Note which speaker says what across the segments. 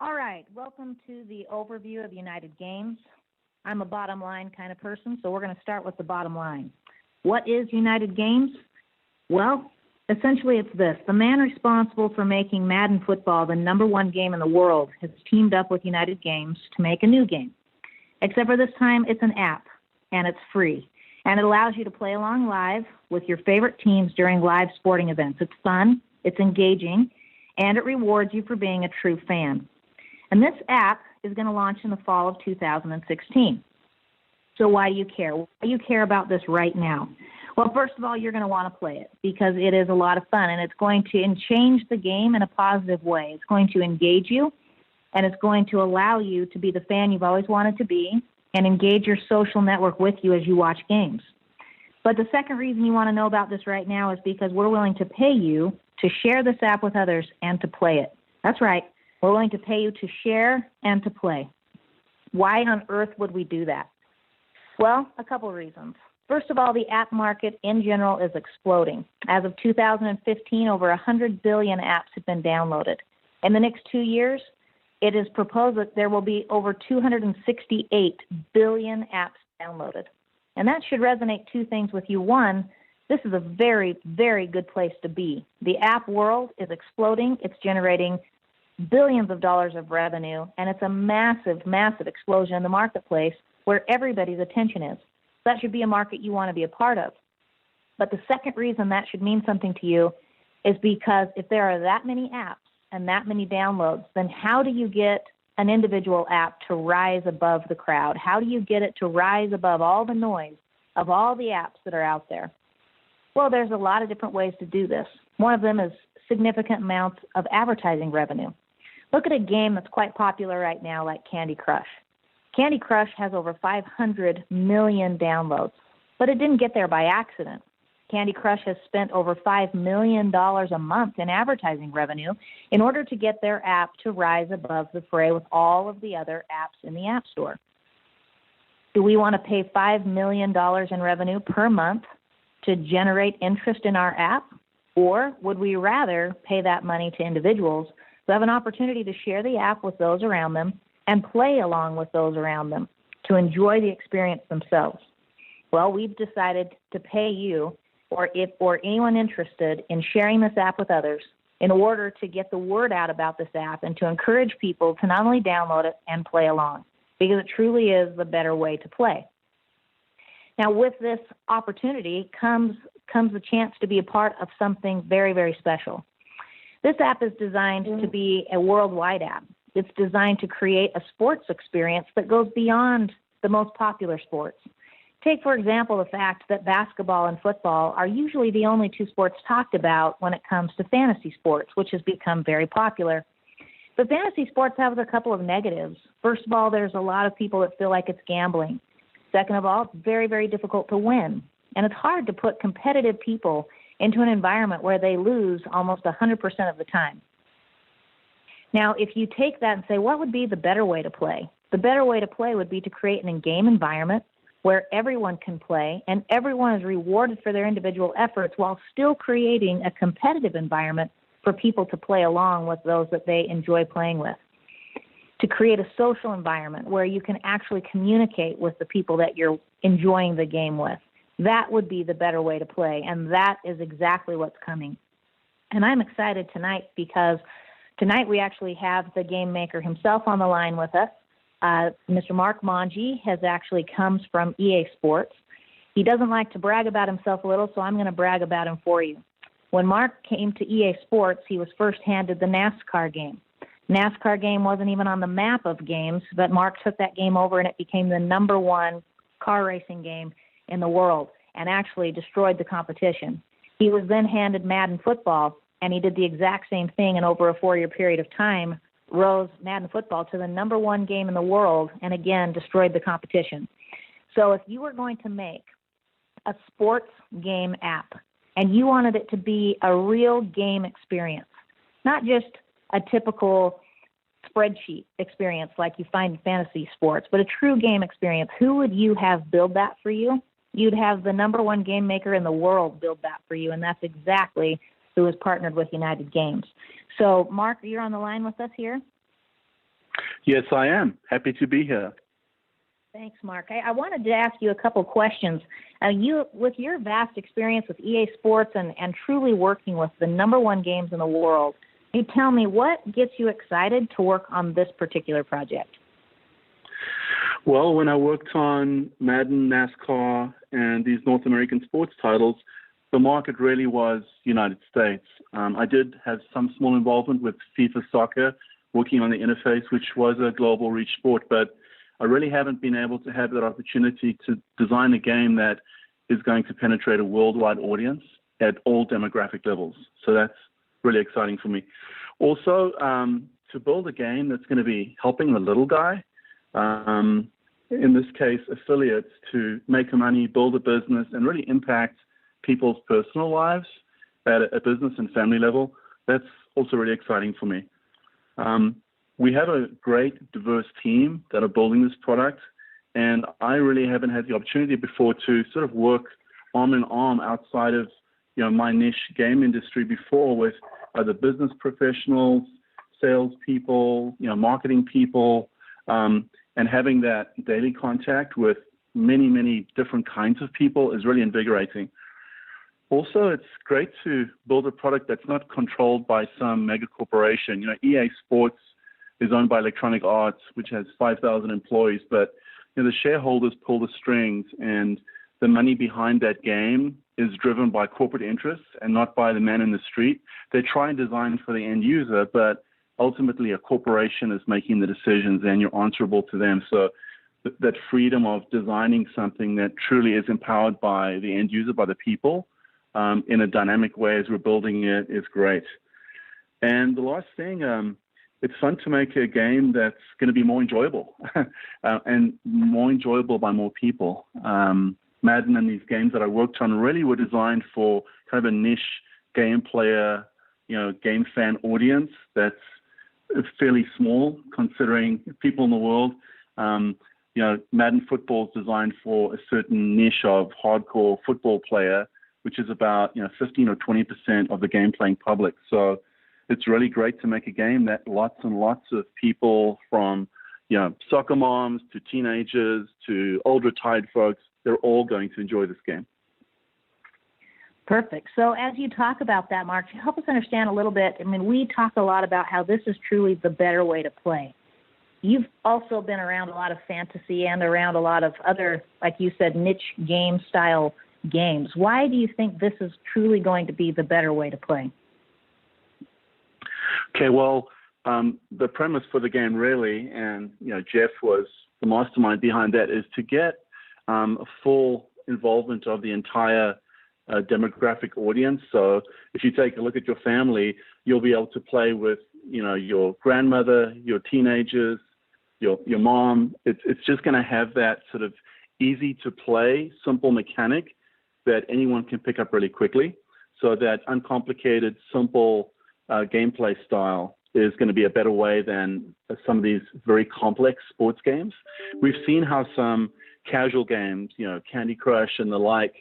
Speaker 1: All right, welcome to the overview of United Games. I'm a bottom line kind of person, so we're going to start with the bottom line. What is United Games? Well, essentially it's this. The man responsible for making Madden football the number one game in the world has teamed up with United Games to make a new game. Except for this time, it's an app, and it's free. And it allows you to play along live with your favorite teams during live sporting events. It's fun, it's engaging, and it rewards you for being a true fan. And this app is going to launch in the fall of 2016. So why do you care? Why do you care about this right now? Well, first of all, you're going to want to play it because it is a lot of fun, and it's going to change the game in a positive way. It's going to engage you, and it's going to allow you to be the fan you've always wanted to be and engage your social network with you as you watch games. But the second reason you want to know about this right now is because we're willing to pay you to share this app with others and to play it. That's right. We're willing to pay you to share and to play. Why on earth would we do that? Well, a couple of reasons. First of all, the app market in general is exploding. As of 2015, over 100 billion apps have been downloaded. In the next 2 years, it is proposed that there will be over 268 billion apps downloaded. And that should resonate two things with you. One, this is a very, very good place to be. The app world is exploding. It's generating billions of dollars of revenue, and it's a massive, massive explosion in the marketplace where everybody's attention is. That should be a market you want to be a part of. But the second reason that should mean something to you is because if there are that many apps and that many downloads, then how do you get an individual app to rise above the crowd? How do you get it to rise above all the noise of all the apps that are out there? Well, there's a lot of different ways to do this. One of them is significant amounts of advertising revenue. Look at a game that's quite popular right now like Candy Crush. Candy Crush has over 500 million downloads, but it didn't get there by accident. Candy Crush has spent over $5 million a month in advertising revenue in order to get their app to rise above the fray with all of the other apps in the App Store. Do we want to pay $5 million in revenue per month to generate interest in our app? Or would we rather pay that money to individuals who have an opportunity to share the app with those around them and play along with those around them to enjoy the experience themselves? Well, we've decided to pay you or anyone interested in sharing this app with others in order to get the word out about this app and to encourage people to not only download it and play along, because it truly is the better way to play. Now, with this opportunity comes the chance to be a part of something very, very special. This app is designed to be a worldwide app. It's designed to create a sports experience that goes beyond the most popular sports. Take, for example, the fact that basketball and football are usually the only two sports talked about when it comes to fantasy sports, which has become very popular. But fantasy sports have a couple of negatives. First of all, there's a lot of people that feel like it's gambling. Second of all, it's very, very difficult to win. And it's hard to put competitive people into an environment where they lose almost 100% of the time. Now, if you take that and say, what would be the better way to play? The better way to play would be to create an in-game environment where everyone can play and everyone is rewarded for their individual efforts while still creating a competitive environment for people to play along with those that they enjoy playing with. To create a social environment where you can actually communicate with the people that you're enjoying the game with. That would be the better way to play, and that is exactly what's coming. And I'm excited tonight because tonight we actually have the game maker himself on the line with us. Mr. Mark Monge comes from EA Sports. He doesn't like to brag about himself a little, so I'm going to brag about him for you. When Mark came to EA Sports, he was first handed the NASCAR game. NASCAR game wasn't even on the map of games, but Mark took that game over and it became the number one car racing game in the world and actually destroyed the competition. He was then handed Madden football, and he did the exact same thing, and over a 4-year period of time rose Madden football to the number one game in the world and again destroyed the competition. So if you were going to make a sports game app and you wanted it to be a real game experience, not just a typical spreadsheet experience like you find in fantasy sports, but a true game experience, who would you have build that for you? You'd have the number one game maker in the world build that for you, and that's exactly who has partnered with United Games. So, Mark, you're on the line with us here?
Speaker 2: Yes, I am. Happy to be here.
Speaker 1: Thanks, Mark. I wanted to ask you a couple questions. With your vast experience with EA Sports and truly working with the number one games in the world, can you tell me what gets you excited to work on this particular project?
Speaker 2: Well, when I worked on Madden, NASCAR, and these North American sports titles, the market really was United States. I did have some small involvement with FIFA Soccer, working on the interface, which was a global reach sport, but I really haven't been able to have that opportunity to design a game that is going to penetrate a worldwide audience at all demographic levels. So that's really exciting for me. Also, to build a game that's going to be helping the little guy, in this case, affiliates, to make money, build a business, and really impact people's personal lives at a business and family level, that's also really exciting for me. We have a great, diverse team that are building this product, and I really haven't had the opportunity before to sort of work arm in arm outside of my niche game industry before with other business professionals, salespeople, marketing people, and having that daily contact with many, many different kinds of people is really invigorating. Also, it's great to build a product that's not controlled by some mega corporation. EA Sports is owned by Electronic Arts, which has 5,000 employees, but the shareholders pull the strings, and the money behind that game is driven by corporate interests and not by the man in the street. They try and design for the end user, but ultimately a corporation is making the decisions, and you're answerable to them. So that freedom of designing something that truly is empowered by the end user, by the people, in a dynamic way as we're building it, is great. And the last thing, it's fun to make a game that's going to be more enjoyable and more enjoyable by more people. Madden and these games that I worked on really were designed for kind of a niche game player, game fan audience that's fairly small considering people in the world. Madden football is designed for a certain niche of hardcore football player, which is about 15 or 20% of the game playing public. So it's really great to make a game that lots and lots of people, from soccer moms to teenagers to old retired folks, they're all going to enjoy this game.
Speaker 1: Perfect. So as you talk about that, Mark, help us understand a little bit. I mean, we talk a lot about how this is truly the better way to play. You've also been around a lot of fantasy and around a lot of other, like you said, niche game style games. Why do you think this is truly going to be the better way to play?
Speaker 2: Okay, well, the premise for the game really, and Jeff was the mastermind behind that, is to get a full involvement of the entire demographic audience. So if you take a look at your family, you'll be able to play with your grandmother, your teenagers, your mom. It's just going to have that sort of easy to play, simple mechanic that anyone can pick up really quickly. So that uncomplicated, simple gameplay style is going to be a better way than some of these very complex sports games. We've seen how some casual games, Candy Crush and the like,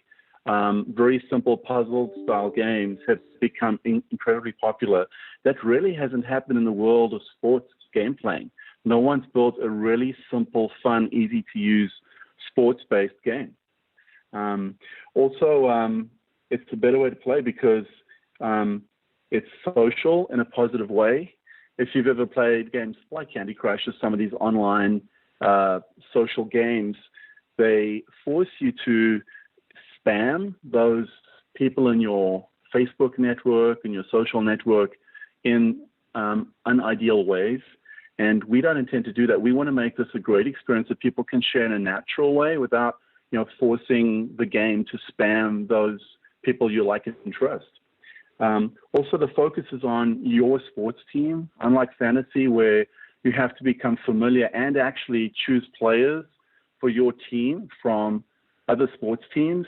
Speaker 2: very simple puzzle style games have become incredibly popular. That really hasn't happened in the world of sports game playing. No one's built a really simple, fun, easy to use sports-based game. Also, it's a better way to play because it's social in a positive way. If you've ever played games like Candy Crush or some of these online social games, they force you to spam those people in your Facebook network and your social network in unideal ways. And we don't intend to do that. We want to make this a great experience that people can share in a natural way without, forcing the game to spam those people you like and trust. Also, the focus is on your sports team, unlike fantasy where you have to become familiar and actually choose players for your team from other sports teams.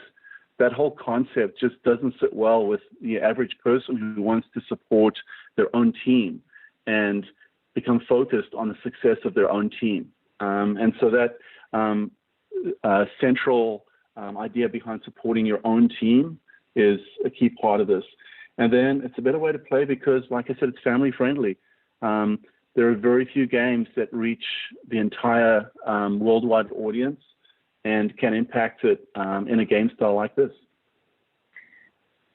Speaker 2: That whole concept just doesn't sit well with the average person who wants to support their own team and become focused on the success of their own team. And so that central idea behind supporting your own team is a key part of this. And then it's a better way to play because, like I said, it's family friendly. there are very few games that reach the entire worldwide audience and can impact it in a game style like this.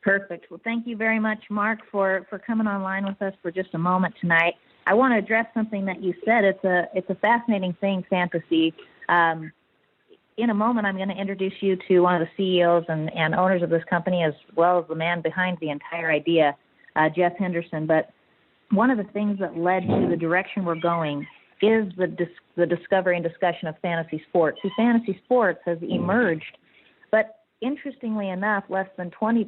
Speaker 1: Perfect. Well, thank you very much, Mark, for coming online with us for just a moment tonight. I want to address something that you said. It's a fascinating thing, fantasy. In a moment, I'm going to introduce you to one of the CEOs and owners of this company, as well as the man behind the entire idea, Jeff Henderson. But one of the things that led to the direction we're going is the discovery and discussion of fantasy sports. See, fantasy sports has emerged, but interestingly enough, less than 20%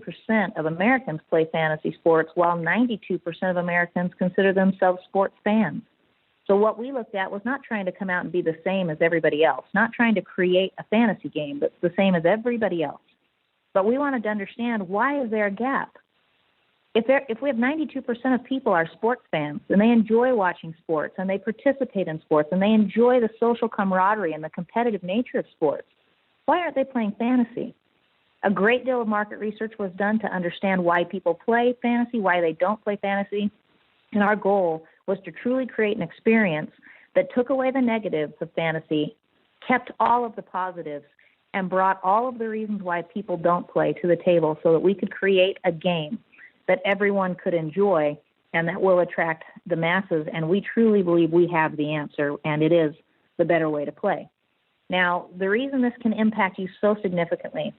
Speaker 1: of Americans play fantasy sports, while 92% of Americans consider themselves sports fans. So what we looked at was not trying to come out and be the same as everybody else, not trying to create a fantasy game that's the same as everybody else. But we wanted to understand, why is there a gap? If we have 92% of people are sports fans and they enjoy watching sports and they participate in sports and they enjoy the social camaraderie and the competitive nature of sports, why aren't they playing fantasy? A great deal of market research was done to understand why people play fantasy, why they don't play fantasy, and our goal was to truly create an experience that took away the negatives of fantasy, kept all of the positives, and brought all of the reasons why people don't play to the table so that we could create a game that everyone could enjoy and that will attract the masses. And we truly believe we have the answer, and it is the better way to play. Now, the reason this can impact you so significantly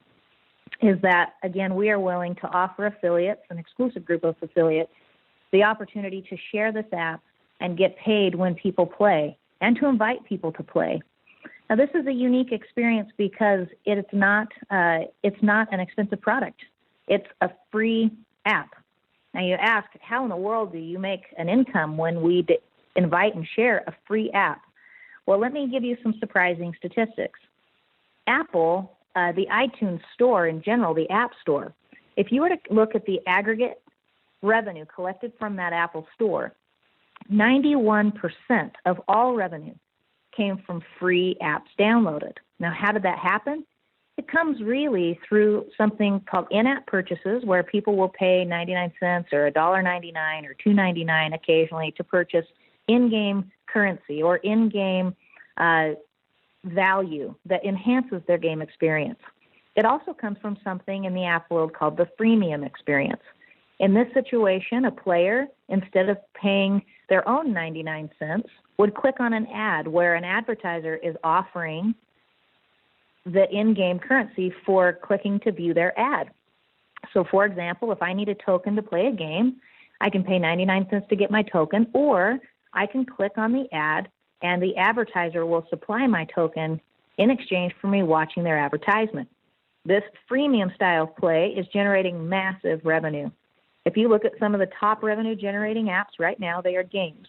Speaker 1: is that, again, we are willing to offer affiliates, an exclusive group of affiliates, the opportunity to share this app and get paid when people play and to invite people to play. Now, this is a unique experience because it's not an expensive product. It's a free app. Now, you ask, how in the world do you make an income when we invite and share a free app? Well, let me give you some surprising statistics. Apple, the iTunes store in general, the App Store, if you were to look at the aggregate revenue collected from that Apple store, 91% of all revenue came from free apps downloaded. Now, how did that happen? It comes really through something called in-app purchases, where people will pay 99 cents or $1.99 or $2.99 occasionally to purchase in-game currency or in-game value that enhances their game experience. It also comes from something in the app world called the freemium experience. In this situation, a player, instead of paying their own 99 cents, would click on an ad where an advertiser is offering the in-game currency for clicking to view their ad. So, for example, if I need a token to play a game, I can pay 99 cents to get my token, or I can click on the ad and the advertiser will supply my token in exchange for me watching their advertisement. This freemium style of play is generating massive revenue. If you look at some of the top revenue generating apps right now, they are games.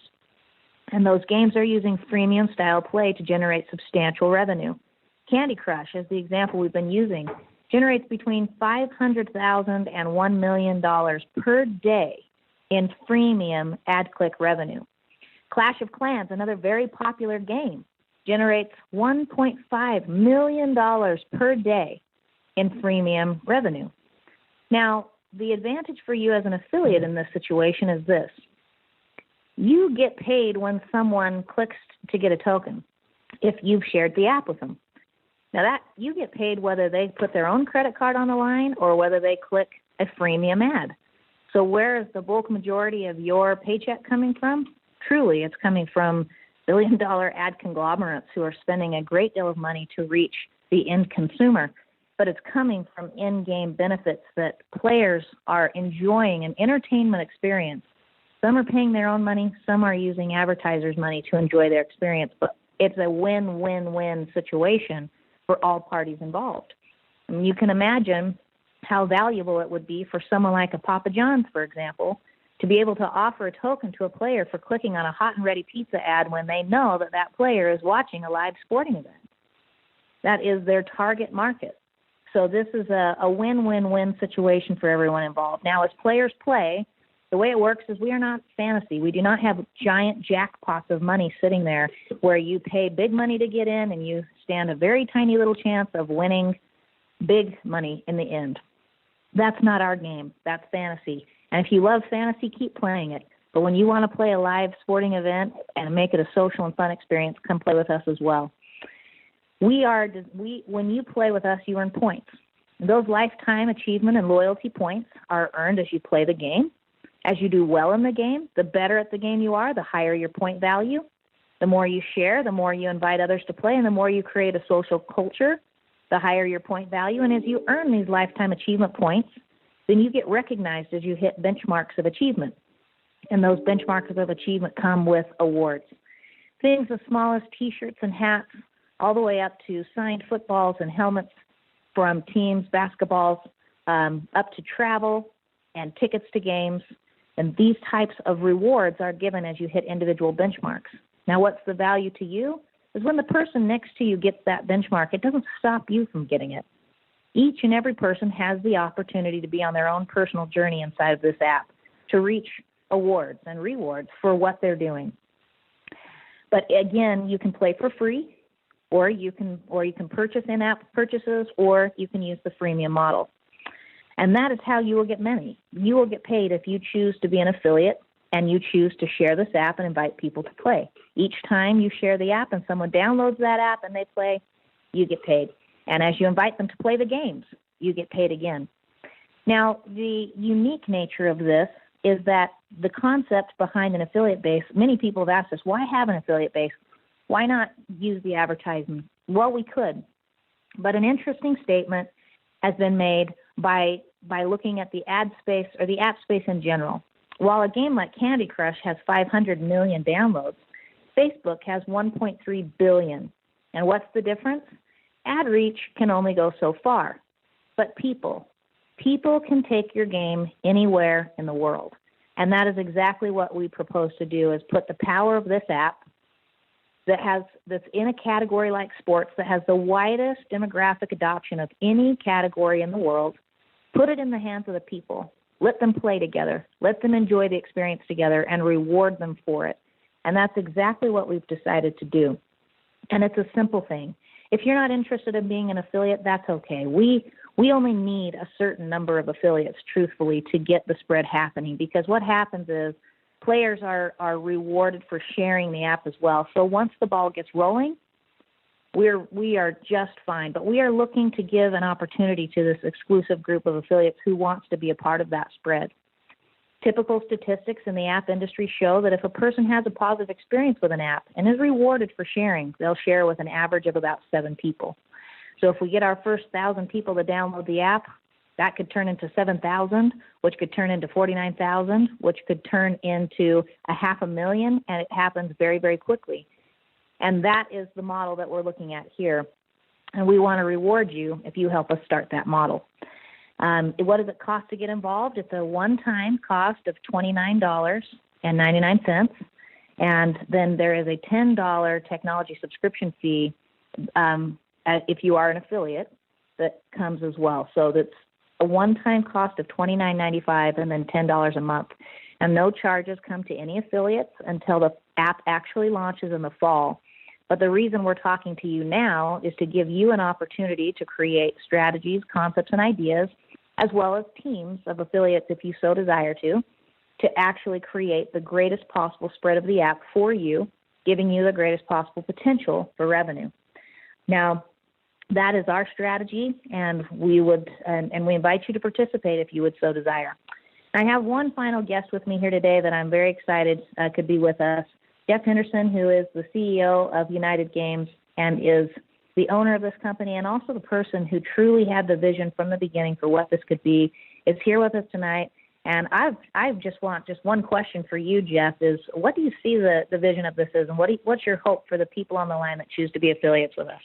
Speaker 1: And those games are using freemium style play to generate substantial revenue. Candy Crush, as the example we've been using, generates between $500,000 and $1 million per day in freemium ad click revenue. Clash of Clans, another very popular game, generates $1.5 million per day in freemium revenue. Now, the advantage for you as an affiliate in this situation is this. You get paid when someone clicks to get a token if you've shared the app with them. Now, that you get paid whether they put their own credit card on the line or whether they click a freemium ad. So where is the bulk majority of your paycheck coming from? Truly, it's coming from billion-dollar ad conglomerates who are spending a great deal of money to reach the end consumer. But it's coming from in-game benefits that players are enjoying, an entertainment experience. Some are paying their own money, some are using advertisers' money to enjoy their experience. But it's a win-win-win situation for all parties involved. And you can imagine how valuable it would be for someone like a Papa John's, for example, to be able to offer a token to a player for clicking on a hot and ready pizza ad when they know that that player is watching a live sporting event. That is their target market. So this is a win-win-win situation for everyone involved. Now, as players play, the way it works is we are not fantasy. We do not have giant jackpots of money sitting there where you pay big money to get in and you stand a very tiny little chance of winning big money in the end. That's not our game. That's fantasy. And if you love fantasy, keep playing it. But when you want to play a live sporting event and make it a social and fun experience, come play with us as well. When you play with us, you earn points. Those lifetime achievement and loyalty points are earned as you play the game. As you do well in the game, the better at the game you are, the higher your point value. The more you share, the more you invite others to play, and the more you create a social culture, the higher your point value. And as you earn these lifetime achievement points, then you get recognized as you hit benchmarks of achievement. And those benchmarks of achievement come with awards. Things as small as T-shirts and hats, all the way up to signed footballs and helmets from teams, basketballs, up to travel and tickets to games. And these types of rewards are given as you hit individual benchmarks. Now, what's the value to you is when the person next to you gets that benchmark, it doesn't stop you from getting it. Each and every person has the opportunity to be on their own personal journey inside of this app to reach awards and rewards for what they're doing. But again, you can play for free, or you can purchase in-app purchases, or you can use the freemium model. And that is how you will get money. You will get paid if you choose to be an affiliate and you choose to share this app and invite people to play. Each time you share the app and someone downloads that app and they play, you get paid. And as you invite them to play the games, you get paid again. Now, the unique nature of this is that the concept behind an affiliate base, many people have asked us, why have an affiliate base? Why not use the advertising? Well, we could. But an interesting statement has been made by looking at the ad space or the app space in general. While a game like Candy Crush has 500 million downloads, Facebook has 1.3 billion. And what's the difference? Ad reach can only go so far. But people can take your game anywhere in the world. And that is exactly what we propose to do, is put the power of this app that's in a category like sports that has the widest demographic adoption of any category in the world, put it in the hands of the people. Let them play together. Let them enjoy the experience together and reward them for it. And that's exactly what we've decided to do. And it's a simple thing. If you're not interested in being an affiliate, that's okay. We only need a certain number of affiliates, truthfully, to get the spread happening, because what happens is players are rewarded for sharing the app as well. So once the ball gets rolling, we are just fine. But we are looking to give an opportunity to this exclusive group of affiliates who wants to be a part of that spread. Typical statistics in the app industry show that if a person has a positive experience with an app and is rewarded for sharing, they'll share with an average of about 7 people. So if we get our first 1,000 people to download the app, that could turn into 7,000, which could turn into 49,000, which could turn into 500,000, and it happens very, very quickly. And that is the model that we're looking at here. And we want to reward you if you help us start that model. What does it cost to get involved? It's a one-time cost of $29.99. And then there is a $10 technology subscription fee if you are an affiliate that comes as well. So that's a one-time cost of $29.95 and then $10 a month. And no charges come to any affiliates until the app actually launches in the fall. But the reason we're talking to you now is to give you an opportunity to create strategies, concepts, and ideas, as well as teams of affiliates, if you so desire to actually create the greatest possible spread of the app for you, giving you the greatest possible potential for revenue. Now, that is our strategy, and we invite you to participate if you would so desire. I have one final guest with me here today that I'm very excited could be with us. Jeff Henderson, who is the CEO of United Games and is the owner of this company and also the person who truly had the vision from the beginning for what this could be, is here with us tonight. And I just want one question for you, Jeff, is what do you see the vision of this is, and what's your hope for the people on the line that choose to be affiliates with us?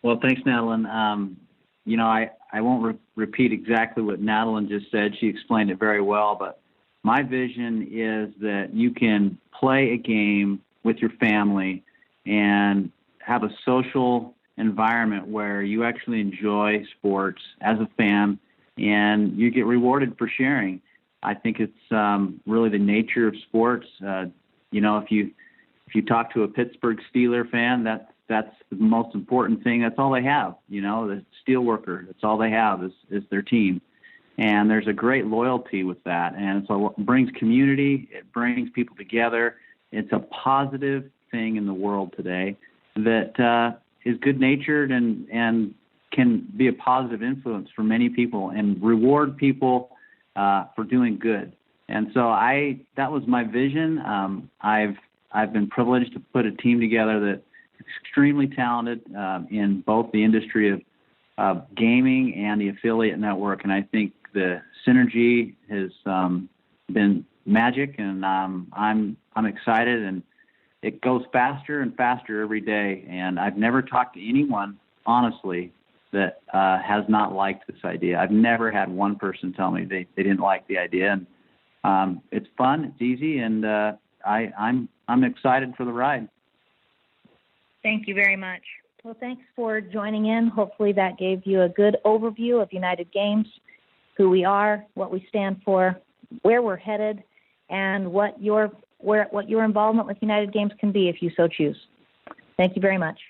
Speaker 3: Well, thanks, Madeline. I won't repeat exactly what Madeline just said. She explained it very well, but my vision is that you can play a game with your family and have a social environment where you actually enjoy sports as a fan and you get rewarded for sharing. I think it's really the nature of sports. If you talk to a Pittsburgh Steelers fan, that's the most important thing. That's all they have. The steelworker, that's all they have is their team. And there's a great loyalty with that. And so it brings community, it brings people together. It's a positive thing in the world today that is good-natured and can be a positive influence for many people and reward people for doing good. And so that was my vision. I've been privileged to put a team together that's extremely talented in both the industry of gaming and the affiliate network, and I think the synergy has been magic, and I'm excited, and it goes faster and faster every day. And I've never talked to anyone, honestly, that has not liked this idea. I've never had one person tell me they didn't like the idea, and it's fun, it's easy, and I'm excited for the ride.
Speaker 1: Thank you very much. Well, thanks for joining in. Hopefully that gave you a good overview of United Games, who we are, what we stand for, where we're headed, and what your involvement with United Games can be if you so choose. Thank you very much.